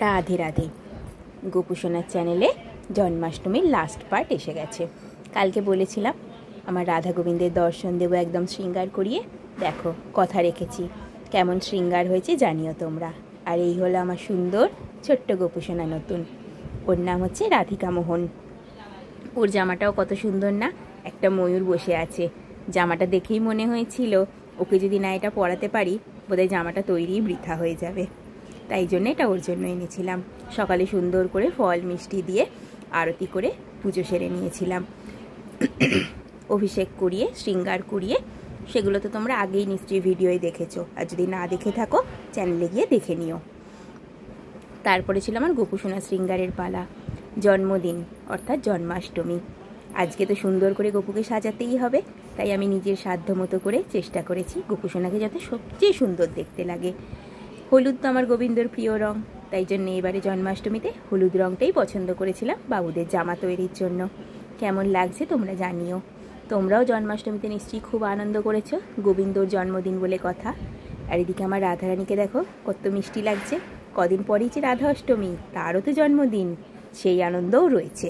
রাধে রাধে। গোপুসোনার চ্যানেলে জন্মাষ্টমীর last part এসে গেছে। কালকে বলেছিলাম আমার রাধা গোবিন্দের দর্শন দেবো একদম শৃঙ্গার করিয়ে। দেখো কথা রেখেছি, কেমন শৃঙ্গার হয়েছে জানিও তোমরা। আর এই হলো আমার সুন্দর ছোট্ট গোপুসোনা নতুন, ওর নাম হচ্ছে রাধিকা মোহন। ওর জামাটাও কত সুন্দর না, একটা ময়ূর বসে আছে। জামাটা দেখেই মনে হয়েছিল ওকে যদি না এটা পরাতে পারি বোধহয় জামাটা তৈরিই বৃথা হয়ে যাবে, তাই জন্য এটা ওর জন্য এনেছিলাম। সকালে সুন্দর করে ফল মিষ্টি দিয়ে আরতি করে পুজো সেরে নিয়েছিলাম, অভিষেক করিয়ে শৃঙ্গার করিয়ে। সেগুলো তো তোমরা আগেই নিশ্চয়ই ভিডিওয় দেখেছো, আর যদি না দেখে থাকো চ্যানেলে গিয়ে দেখে নিও। তারপরে ছিল আমার গোপুসোনা শৃঙ্গারের পালা। জন্মদিন অর্থাৎ জন্মাষ্টমী। আজকে তো সুন্দর করে গোপুকে সাজাতেই হবে, তাই আমি নিজের সাধ্য মতো করে চেষ্টা করেছি গোপুসোনাকে যাতে সবচেয়ে সুন্দর দেখতে লাগে। হলুদ তো আমার গোবিন্দর প্রিয় রং, তাই জন্য এবারে জন্মাষ্টমীতে হলুদ রংটাই পছন্দ করেছিলাম বাবুদের জামা তৈরির জন্য। কেমন লাগছে তোমরা জানিও। তোমরাও জন্মাষ্টমীতে নিশ্চয়ই খুব আনন্দ করেছো, গোবিন্দর জন্মদিন বলে কথা। আর এদিকে আমার রাধারানীকে দেখো কত মিষ্টি লাগছে। কদিন পরেই যে রাধা অষ্টমী, তারও তো জন্মদিন, সেই আনন্দও রয়েছে।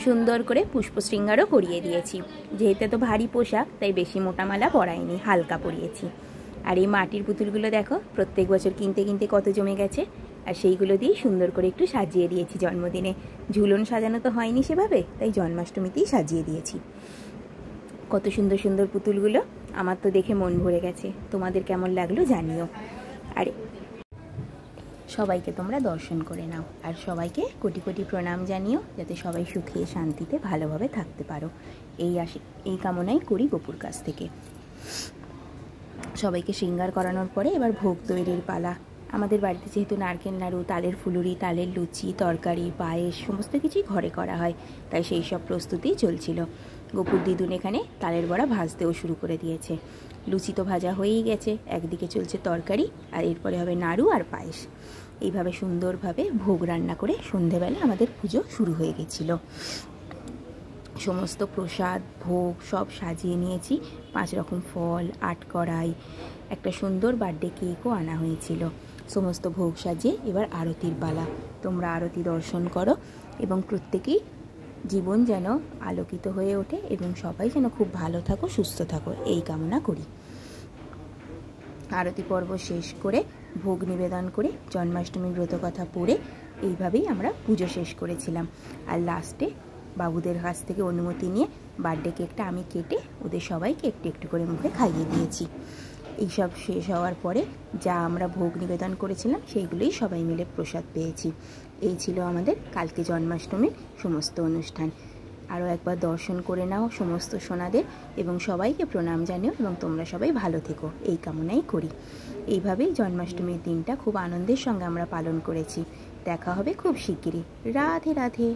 সুন্দর করে পুষ্প শৃঙ্গারও করিয়ে দিয়েছি। যেহেতু তো ভারী পোশাক তাই বেশি মোটা মালা পরাইনি, হালকা পরিয়েছি। আর এই মাটির পুতুলগুলো দেখো প্রত্যেক বছর কিনতে কিনতে কত জমে গেছে, আর সেইগুলো দিয়ে সুন্দর করে একটু সাজিয়ে দিয়েছি জন্মদিনে। ঝুলন সাজানো তো হয়নি সেভাবে, তাই জন্মাষ্টমীতেই সাজিয়ে দিয়েছি। কত সুন্দর সুন্দর পুতুলগুলো, আমার তো দেখে মন ভরে গেছে। তোমাদের কেমন লাগলো জানিও। আর সবাইকে তোমরা দর্শন করে নাও, আর সবাইকে কোটি কোটি প্রণাম জানিও, যাতে সবাই সুখে শান্তিতে ভালোভাবে থাকতে পারো। এই কামনাই করি গোপুর কাছ থেকে। সবাইকে শৃঙ্গার করানোর পরে এবার ভোগ তৈরির পালা। আমাদের বাড়িতে যেহেতু নারকেল নাড়ু, তালের ফুলুরি, তালের লুচি, তরকারি, পায়েস সমস্ত কিছুই ঘরে করা হয়, তাই সেই সব প্রস্তুতি চলছিল। গোপুর দিদুন এখানে তালের বড়া ভাজতেও শুরু করে দিয়েছে। লুচি তো ভাজা হয়েই গেছে, একদিকে চলছে তরকারি, আর এরপরে হবে নাড়ু আর পায়েস। এইভাবে সুন্দরভাবে ভোগ রান্না করে সন্ধেবেলা আমাদের পুজো শুরু হয়ে গেছিলো। সমস্ত প্রসাদ ভোগ সব সাজিয়ে নিয়েছি। 5 রকম ফল, 8 কড়াই, একটা সুন্দর বার্থডে কেকও আনা হয়েছিল। সমস্ত ভোগ সাজিয়ে এবার আরতির পালা। তোমরা আরতি দর্শন করো এবং প্রত্যেকেই জীবন যেন আলোকিত হয়ে ওঠে এবং সবাই যেন খুব ভালো থাকো, সুস্থ থাকো, এই কামনা করি। আরতি পর্ব শেষ করে ভোগ নিবেদন করে জন্মাষ্টমীর ব্রতকথা পড়ে এইভাবেই আমরা পুজো শেষ করেছিলাম। আর লাস্টে বাবুদের কাছ থেকে অনুমতি নিয়ে বার্থডে কেকটা আমি কেটে ওদের সবাইকে একটু একটু করে মুখে খাইয়ে দিয়েছি। এইসব শেষ হওয়ার পরে যা আমরা ভোগ নিবেদন করেছিলাম সেইগুলোই সবাই মিলে প্রসাদ পেয়েছি। এই ছিল আমাদের কালকে জন্মাষ্টমীর সমস্ত অনুষ্ঠান। আরও একবার দর্শন করে নাও সমস্ত সোনাদের এবং সবাইকে প্রণাম জানিও, এবং তোমরা সবাই ভালো থেকো, এই কামনাই করি। এইভাবেই জন্মাষ্টমীর দিনটা খুব আনন্দের সঙ্গে আমরা পালন করেছি। দেখা হবে খুব শিগগিরই। রাধে রাধে।